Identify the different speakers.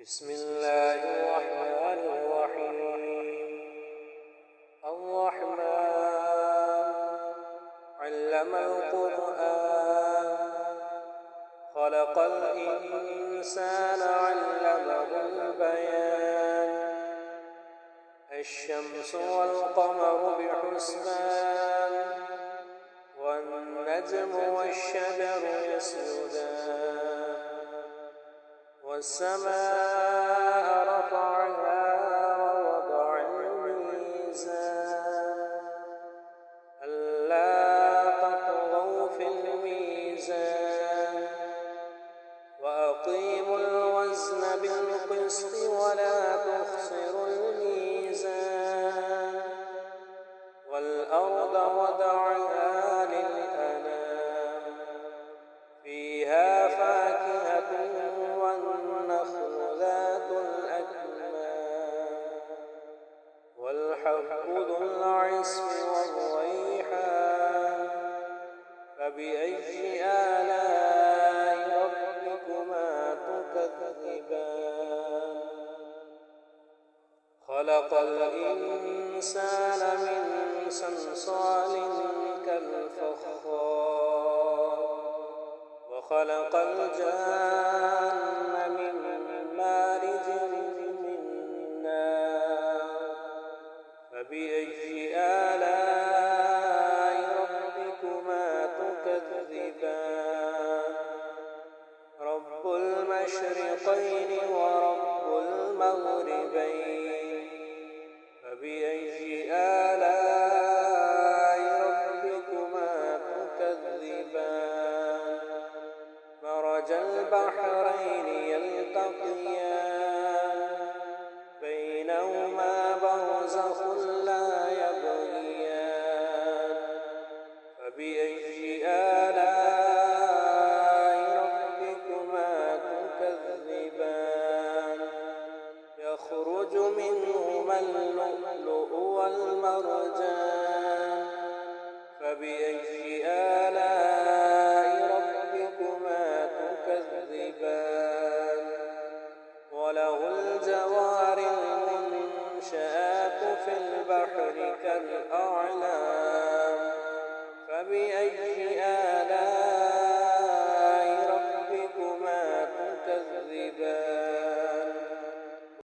Speaker 1: بسم الله الرحمن الرحيم. الرحمن علم القرآن، خلق الإنسان علمه البيان. الشمس والقمر بحسبان، والنجم والشجر يسجدان. والسماء رفعها ووضع الميزان، ألا تطغوا في الميزان، وأقيموا الوزن بالقسط ولا تخسروا الميزان. والأرض وضعها للأنام، فيها فاكهة والنخل ذات الأكمام، والحب ذو العصف والريحان. فبأي آلاء ربكما تكذبان؟ خلق الإنسان من صلصال كالفخار، وخلق الجان من مارج من نار. فبأي آلاء ربكما تكذبان؟ رب المشرقين ورب المغربين. فبأي آلاء ربكما تكذبان؟ مرج البحرين يلتقيان، بينهما برزخ لا يبغيان. فبأي آلاء ربكما تكذبان؟ يخرج منهما اللؤلؤ والمرجان. فبأي